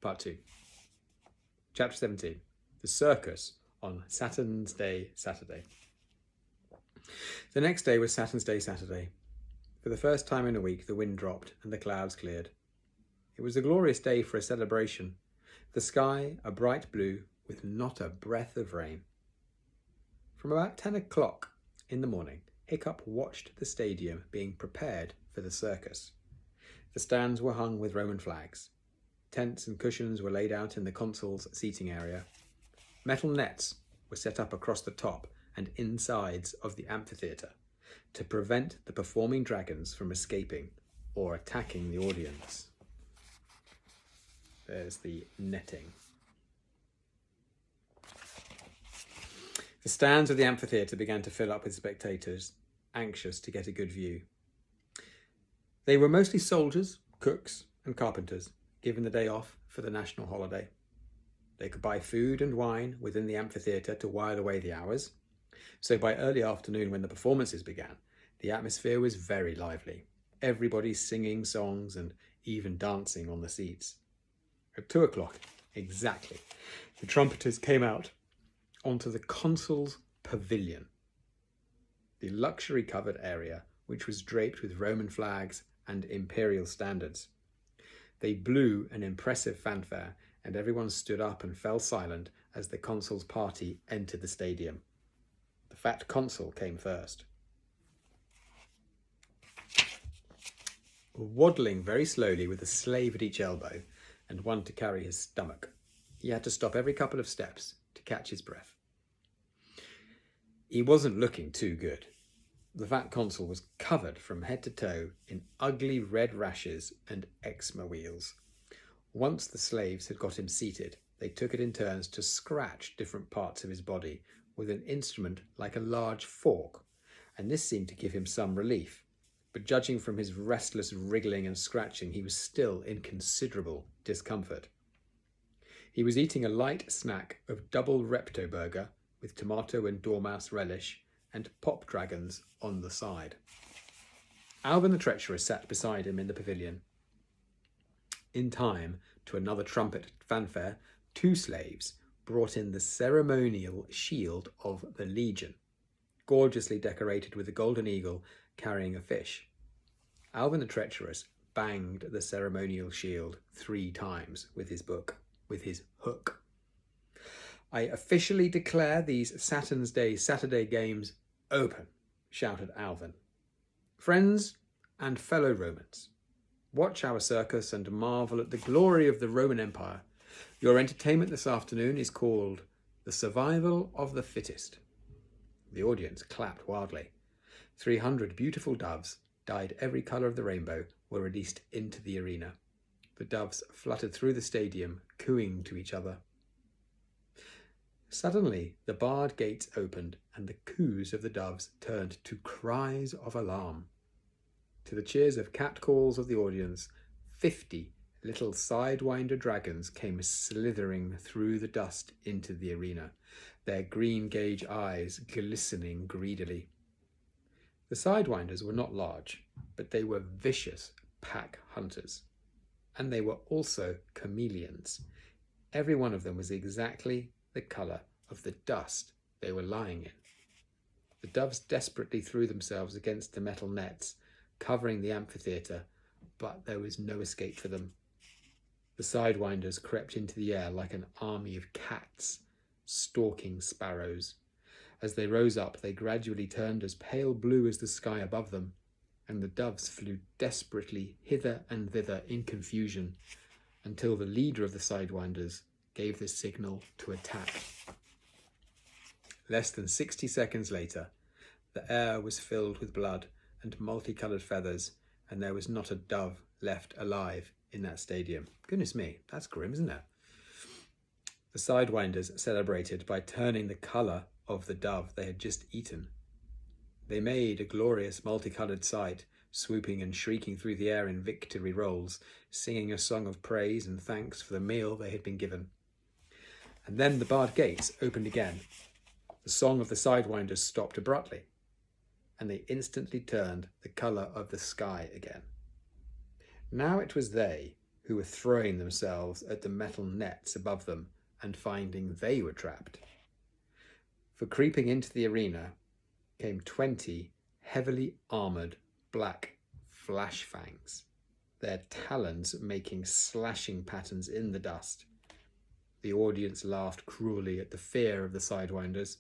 Part 2. Chapter 17. The Circus on Saturn's Day, Saturday. The next day was Saturn's Day, Saturday. For the first time in a week, the wind dropped and the clouds cleared. It was a glorious day for a celebration. The sky a bright blue with not a breath of rain. From about 10 o'clock in the morning, Hiccup watched the stadium being prepared for the circus. The stands were hung with Roman flags. Tents and cushions were laid out in the consuls' seating area. Metal nets were set up across the top and insides of the amphitheatre to prevent the performing dragons from escaping or attacking the audience. There's the netting. The stands of the amphitheatre began to fill up with spectators, anxious to get a good view. They were mostly soldiers, cooks, and carpenters, given the day off for the national holiday. They could buy food and wine within the amphitheatre to while away the hours. So by early afternoon, when the performances began, the atmosphere was very lively. Everybody singing songs and even dancing on the seats. At 2 o'clock, exactly, the trumpeters came out onto the consul's pavilion, the luxury-covered area which was draped with Roman flags and imperial standards. They blew an impressive fanfare, and everyone stood up and fell silent as the consul's party entered the stadium. The fat consul came first. Waddling very slowly with a slave at each elbow and one to carry his stomach, he had to stop every couple of steps to catch his breath. He wasn't looking too good. The fat consul was covered from head to toe in ugly red rashes and eczema wheals. Once the slaves had got him seated, they took it in turns to scratch different parts of his body with an instrument like a large fork, and this seemed to give him some relief. But judging from his restless wriggling and scratching, he was still in considerable discomfort. He was eating a light snack of double Repto burger with tomato and dormouse relish and pop dragons on the side. Alvin the Treacherous sat beside him in the pavilion. In time to another trumpet fanfare, 2 slaves brought in the ceremonial shield of the Legion, gorgeously decorated with a golden eagle carrying a fish. Alvin the Treacherous banged the ceremonial shield 3 times with his hook. "I officially declare these Saturn's Day Saturday games open," shouted Alvin. "Friends and fellow Romans, watch our circus and marvel at the glory of the Roman Empire. Your entertainment this afternoon is called The Survival of the Fittest." The audience clapped wildly. 300 beautiful doves, dyed every colour of the rainbow, were released into the arena. The doves fluttered through the stadium, cooing to each other. Suddenly, the barred gates opened, and the coos of the doves turned to cries of alarm. To the cheers of catcalls of the audience, 50 little sidewinder dragons came slithering through the dust into the arena, their green gauge eyes glistening greedily. The sidewinders were not large, but they were vicious pack hunters, and they were also chameleons. Every one of them was exactly the colour of the dust they were lying in. The doves desperately threw themselves against the metal nets covering the amphitheatre, but there was no escape for them. The sidewinders crept into the air like an army of cats stalking sparrows. As they rose up, they gradually turned as pale blue as the sky above them, and the doves flew desperately hither and thither in confusion until the leader of the sidewinders gave the signal to attack. Less than 60 seconds later, the air was filled with blood and multicoloured feathers, and there was not a dove left alive in that stadium. Goodness me, that's grim, isn't it? The sidewinders celebrated by turning the colour of the dove they had just eaten. They made a glorious multicoloured sight, swooping and shrieking through the air in victory rolls, singing a song of praise and thanks for the meal they had been given. And then the barred gates opened again. The song of the sidewinders stopped abruptly, and they instantly turned the colour of the sky again. Now it was they who were throwing themselves at the metal nets above them and finding they were trapped. For creeping into the arena came 20 heavily armoured black flash fangs, their talons making slashing patterns in the dust. The audience laughed cruelly at the fear of the Sidewinders,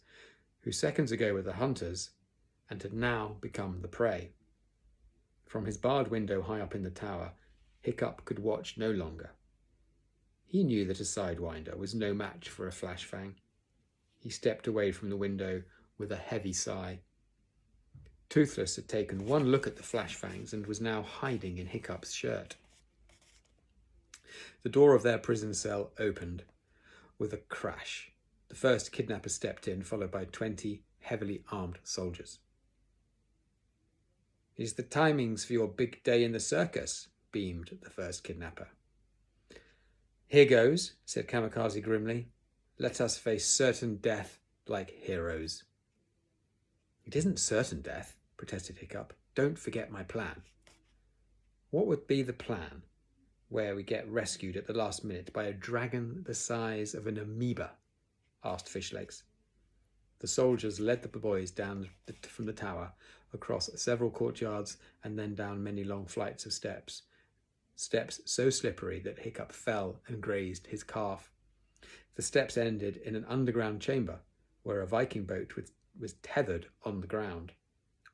who seconds ago were the hunters and had now become the prey. From his barred window high up in the tower, Hiccup could watch no longer. He knew that a Sidewinder was no match for a flash fang. He stepped away from the window with a heavy sigh. Toothless had taken one look at the flash fangs and was now hiding in Hiccup's shirt. The door of their prison cell opened with a crash. The first kidnapper stepped in, followed by 20 heavily armed soldiers. "Is the timings for your big day in the circus?" beamed the first kidnapper. "Here goes," said Kamikaze grimly. "Let us face certain death like heroes." "It isn't certain death," protested Hiccup. "Don't forget my plan." "What would be the plan where we get rescued at the last minute by a dragon the size of an amoeba?" asked Fishlegs. The soldiers led the boys down from the tower, across several courtyards, and then down many long flights of steps. Steps so slippery that Hiccup fell and grazed his calf. The steps ended in an underground chamber where a Viking boat was tethered on the ground.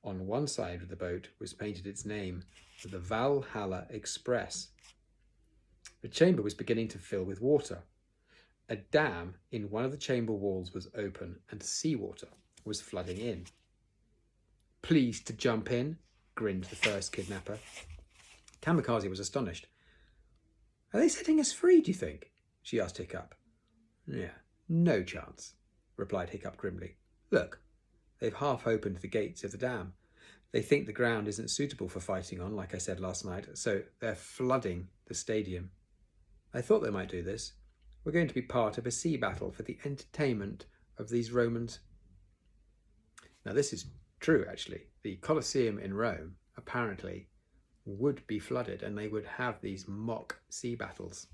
On one side of the boat was painted its name, the Valhalla Express. The chamber was beginning to fill with water. A dam in one of the chamber walls was open and seawater was flooding in. "Pleased to jump in?" grinned the first kidnapper. Kamikaze was astonished. "Are they setting us free, do you think?" she asked Hiccup. "Yeah, no chance," replied Hiccup grimly. "Look, they've half opened the gates of the dam. They think the ground isn't suitable for fighting on, like I said last night, so they're flooding the stadium. I thought they might do this. We're going to be part of a sea battle for the entertainment of these Romans." Now this is true, actually. The Colosseum in Rome apparently would be flooded and they would have these mock sea battles.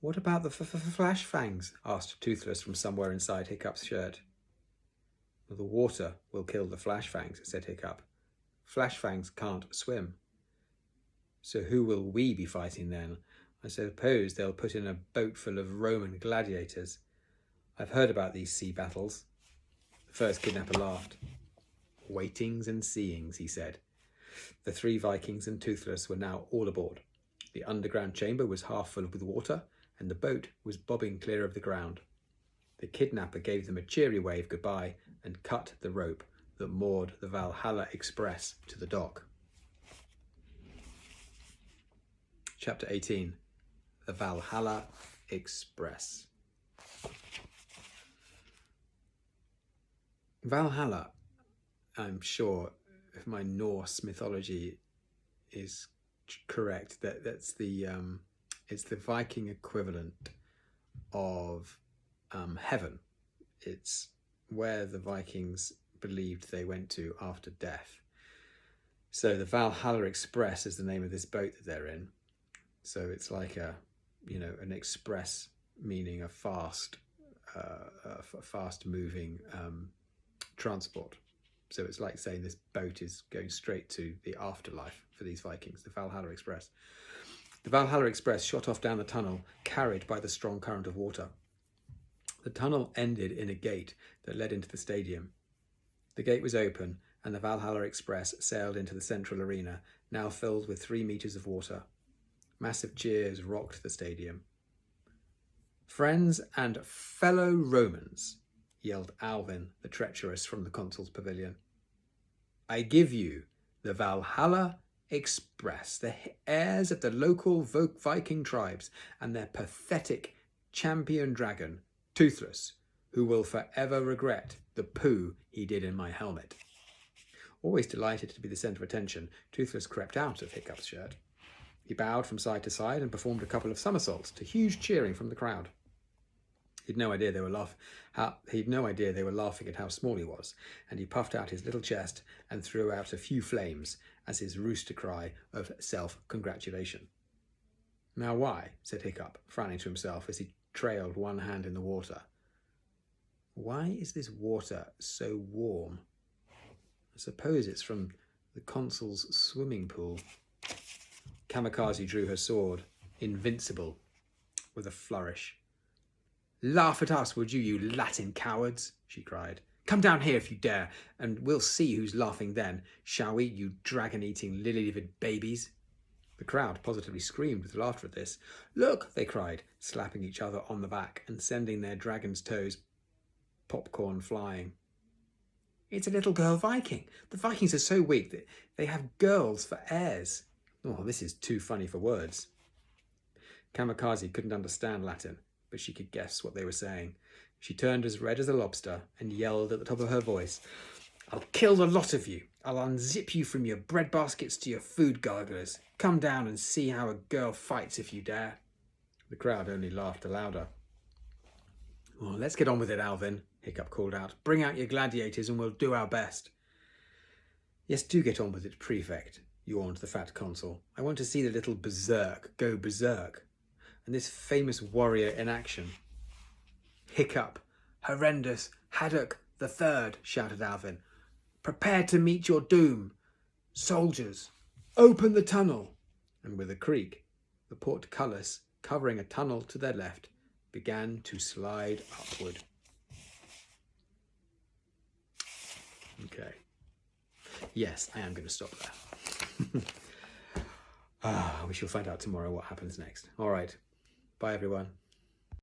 "What about the flash fangs?" asked Toothless from somewhere inside Hiccup's shirt. "The water will kill the flash fangs," said Hiccup. "Flash fangs can't swim." "So who will we be fighting then? I suppose they'll put in a boat full of Roman gladiators. I've heard about these sea battles." The first kidnapper laughed. "Waitings and seeings," he said. The 3 Vikings and Toothless were now all aboard. The underground chamber was half full with water, and the boat was bobbing clear of the ground. The kidnapper gave them a cheery wave goodbye and cut the rope that moored the Valhalla Express to the dock. Chapter 18. The Valhalla Express. Valhalla, I'm sure, if my Norse mythology is correct, that's the it's the Viking equivalent of heaven. It's where the Vikings believed they went to after death. So the Valhalla Express is the name of this boat that they're in. So it's like an express, meaning a fast moving transport. So it's like saying this boat is going straight to the afterlife for these Vikings, the Valhalla Express. The Valhalla Express shot off down the tunnel, carried by the strong current of water. The tunnel ended in a gate that led into the stadium. The gate was open, and the Valhalla Express sailed into the central arena, now filled with 3 meters of water. Massive cheers rocked the stadium. "Friends and fellow Romans," yelled Alvin the treacherous from the consul's pavilion, "I give you the Valhalla Express, the heirs of the local Viking tribes and their pathetic champion dragon, Toothless, who will forever regret the poo he did in my helmet." Always delighted to be the centre of attention, Toothless crept out of Hiccup's shirt. He bowed from side to side and performed a couple of somersaults to huge cheering from the crowd. He'd no idea they were laughing at how small he was, and he puffed out his little chest and threw out a few flames as his rooster cry of self-congratulation. "Now why?" said Hiccup, frowning to himself as he trailed one hand in the water. "Why is this water so warm? I suppose it's from the consul's swimming pool." Kamikaze drew her sword, invincible, with a flourish. "Laugh at us, would you, you Latin cowards?" she cried. "Come down here if you dare, and we'll see who's laughing then, shall we, you dragon-eating, lily-livered babies?" The crowd positively screamed with laughter at this. "Look," they cried, slapping each other on the back and sending their dragon's toes popcorn flying. "It's a little girl Viking. The Vikings are so weak that they have girls for heirs." Oh, this is too funny for words. Kamikaze couldn't understand Latin, but she could guess what they were saying. She turned as red as a lobster and yelled at the top of her voice, "I'll kill the lot of you. I'll unzip you from your bread baskets to your food garglers. Come down and see how a girl fights if you dare." The crowd only laughed the louder. "Oh, let's get on with it, Alvin," Hiccup called out. "Bring out your gladiators and we'll do our best." "Yes, do get on with it, Prefect," yawned the fat consul. "I want to see the little berserk go berserk, and this famous warrior in action." "Hiccup, horrendous, Haddock the Third," shouted Alvin. "Prepare to meet your doom. Soldiers, open the tunnel." And with a creak, the portcullis, covering a tunnel to their left, began to slide upward. Okay. Yes, I am going to stop there. We shall find out tomorrow what happens next. All right. Bye, everyone.